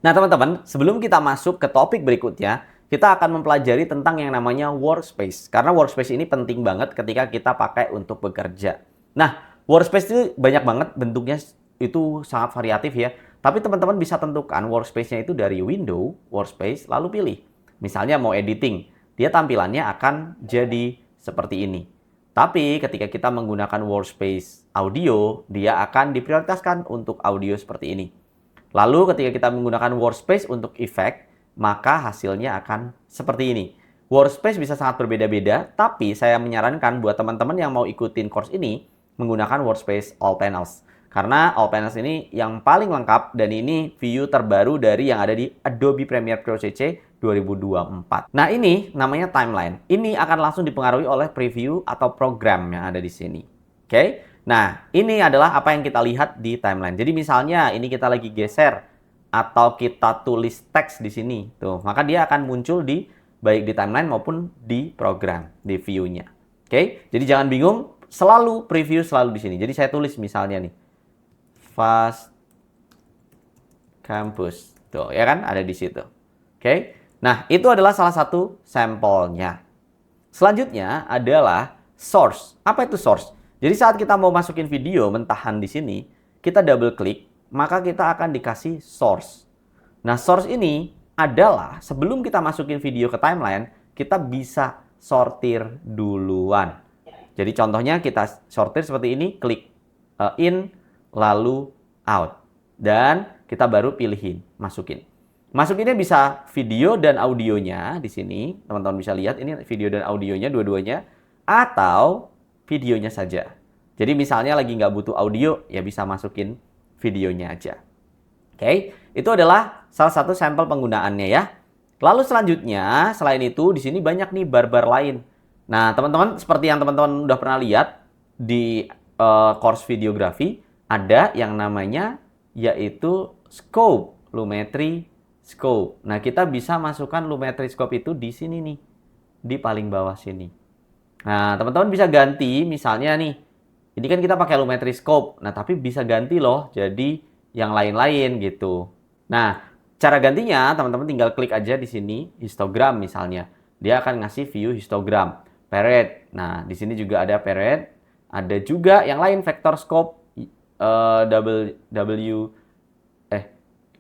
Nah, teman-teman, sebelum kita masuk ke topik berikutnya, kita akan mempelajari tentang yang namanya workspace. Karena workspace ini penting banget ketika kita pakai untuk bekerja. Nah, workspace itu banyak banget bentuknya, itu sangat variatif ya. Tapi teman-teman bisa tentukan workspace-nya itu dari window, workspace, lalu pilih. Misalnya mau editing, dia tampilannya akan jadi seperti ini. Tapi ketika kita menggunakan workspace audio, dia akan diprioritaskan untuk audio seperti ini. Lalu ketika kita menggunakan workspace untuk efek, maka hasilnya akan seperti ini. Workspace bisa sangat berbeda-beda, tapi saya menyarankan buat teman-teman yang mau ikutin course ini, menggunakan workspace all panels. Karena all panels ini yang paling lengkap dan ini view terbaru dari yang ada di Adobe Premiere Pro CC 2024. Nah, ini namanya timeline. Ini akan langsung dipengaruhi oleh preview atau program yang ada di sini. Oke? Nah, ini adalah apa yang kita lihat di timeline. Jadi misalnya ini kita lagi geser atau kita tulis teks di sini, tuh, maka dia akan muncul di baik di timeline maupun di program, di view-nya. Oke? Jadi jangan bingung, selalu preview selalu di sini. Jadi saya tulis misalnya nih, Fast Campus. Tuh, ya kan ada di situ. Oke? Nah, itu adalah salah satu sampelnya. Selanjutnya adalah source. Apa itu source? Jadi saat kita mau masukin video mentahan di sini, kita double klik, maka kita akan dikasih source. Nah, source ini adalah sebelum kita masukin video ke timeline, kita bisa sortir duluan. Jadi contohnya kita sortir seperti ini, klik in, lalu out. Dan kita baru pilihin, masukin. Masukinnya bisa video dan audionya di sini. Teman-teman bisa lihat ini video dan audionya dua-duanya. Atau videonya saja. Jadi misalnya lagi nggak butuh audio, ya bisa masukin videonya aja. Oke, itu adalah salah satu sampel penggunaannya ya. Lalu selanjutnya, selain itu di sini banyak nih bar-bar lain. Nah, teman-teman seperti yang teman-teman udah pernah lihat di course videografi, ada yang namanya yaitu scope, lumetri scope. Nah, kita bisa masukkan lumetri scope itu di sini nih, di paling bawah sini. Nah, teman-teman bisa ganti, misalnya nih, ini kan kita pakai lumetri scope. Nah, tapi bisa ganti loh, jadi yang lain-lain gitu. Nah, cara gantinya, teman-teman tinggal klik aja di sini, histogram misalnya. Dia akan ngasih view histogram, parade. Nah, di sini juga ada parade. Ada juga yang lain, vector scope,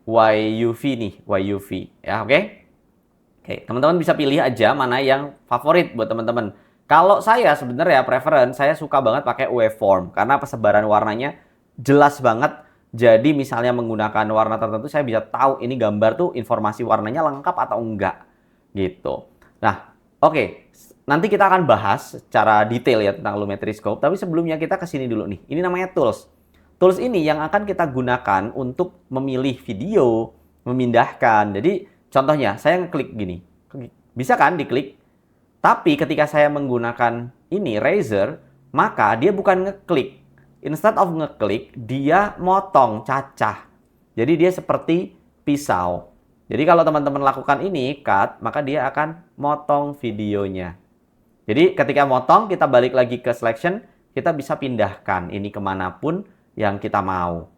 YUV nih, YUV. Ya, oke? Oke, teman-teman bisa pilih aja mana yang favorit buat teman-teman. Kalau saya sebenarnya preference, saya suka banget pakai waveform karena persebaran warnanya jelas banget. Jadi misalnya menggunakan warna tertentu, saya bisa tahu ini gambar tuh informasi warnanya lengkap atau enggak gitu. Nah, oke. Nanti kita akan bahas secara detail ya tentang lumetri scope. Tapi sebelumnya kita ke sini dulu nih. Ini namanya tools. Tools ini yang akan kita gunakan untuk memilih video, memindahkan. Jadi contohnya saya ngeklik gini. Bisa kan diklik? Tapi ketika saya menggunakan ini, razor, maka dia bukan ngeklik. Instead of ngeklik, dia motong, cacah. Jadi dia seperti pisau. Jadi kalau teman-teman lakukan ini, cut, maka dia akan motong videonya. Jadi ketika motong, kita balik lagi ke selection, kita bisa pindahkan ini kemanapun yang kita mau.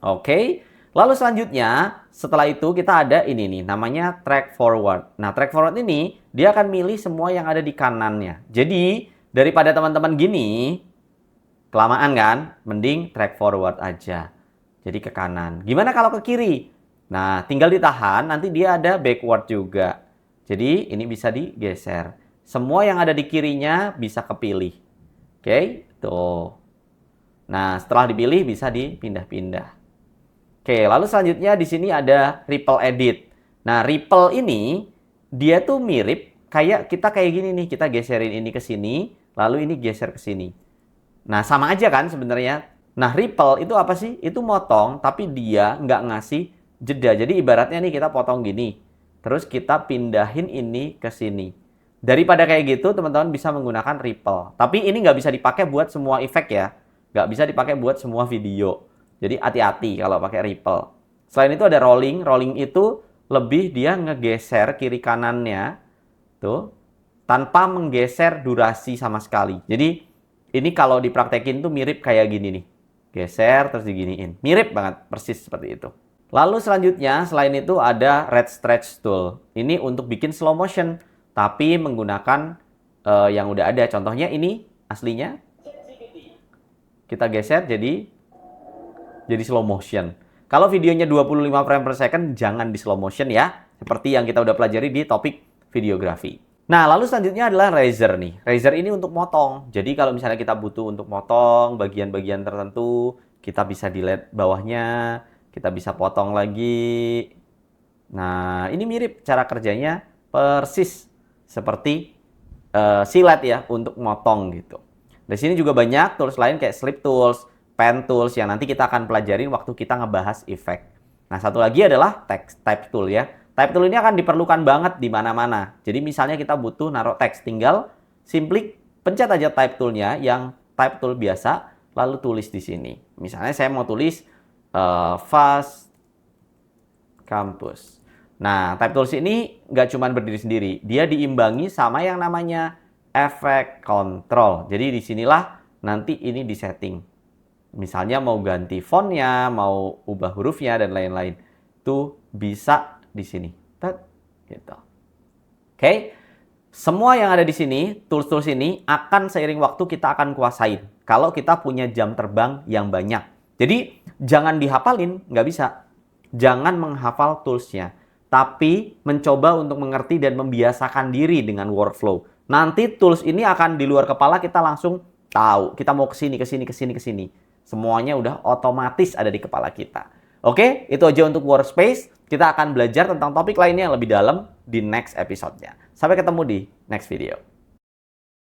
Oke. Lalu selanjutnya, setelah itu kita ada ini nih, namanya track forward. Nah, track forward ini, dia akan milih semua yang ada di kanannya. Jadi, daripada teman-teman gini, kelamaan kan? Mending track forward aja. Jadi ke kanan. Gimana kalau ke kiri? Nah, tinggal ditahan, nanti dia ada backward juga. Jadi, ini bisa digeser. Semua yang ada di kirinya bisa kepilih. Oke, tuh. Nah, setelah dipilih bisa dipindah-pindah. Oke, lalu selanjutnya di sini ada ripple edit. Nah, ripple ini dia tuh mirip kayak kita kayak gini nih, kita geserin ini ke sini, lalu ini geser ke sini. Nah, sama aja kan sebenarnya. Nah, ripple itu apa sih? Itu motong, tapi dia nggak ngasih jeda. Jadi ibaratnya nih kita potong gini, terus kita pindahin ini ke sini. Daripada kayak gitu, teman-teman bisa menggunakan ripple. Tapi ini nggak bisa dipakai buat semua efek ya. Nggak bisa dipakai buat semua video. Jadi hati-hati kalau pakai ripple. Selain itu ada rolling. Rolling itu lebih dia ngegeser kiri kanannya tuh tanpa menggeser durasi sama sekali. Jadi ini kalau dipraktekin tuh mirip kayak gini nih. Geser terus diginiin. Mirip banget, persis seperti itu. Lalu selanjutnya, selain itu ada Red Stretch Tool. Ini untuk bikin slow motion, tapi menggunakan yang udah ada. Contohnya ini aslinya. Kita geser jadi slow motion. Kalau videonya 25 frame per second, jangan di slow motion ya. Seperti yang kita udah pelajari di topik videografi. Nah, lalu selanjutnya adalah razor nih. Razor ini untuk motong. Jadi kalau misalnya kita butuh untuk motong bagian-bagian tertentu, kita bisa delete bawahnya, kita bisa potong lagi. Nah, ini mirip cara kerjanya persis seperti silet ya untuk motong gitu. Di sini juga banyak tools lain kayak slip tools, pen tools yang nanti kita akan pelajarin waktu kita ngebahas efek. Nah, satu lagi adalah text type tool ya. Type tool ini akan diperlukan banget di mana-mana. Jadi misalnya kita butuh naruh teks, tinggal simply pencet aja type toolnya yang type tool biasa, lalu tulis di sini. Misalnya saya mau tulis Fast Campus. Nah, type tools ini nggak cuma berdiri sendiri, dia diimbangi sama yang namanya efek control. Jadi disinilah nanti ini disetting. Misalnya mau ganti fontnya, mau ubah hurufnya dan lain-lain, itu bisa di sini. Gitu. Oke. Semua yang ada di sini, tools-tools ini akan seiring waktu kita akan kuasain. Kalau kita punya jam terbang yang banyak. Jadi jangan dihafalin, nggak bisa. Jangan menghafal toolsnya, tapi mencoba untuk mengerti dan membiasakan diri dengan workflow. Nanti tools ini akan di luar kepala kita langsung tahu. Kita mau kesini, kesini, kesini, kesini. Semuanya udah otomatis ada di kepala kita. Oke, itu aja untuk workspace. Kita akan belajar tentang topik lainnya yang lebih dalam di next episode-nya. Sampai ketemu di next video.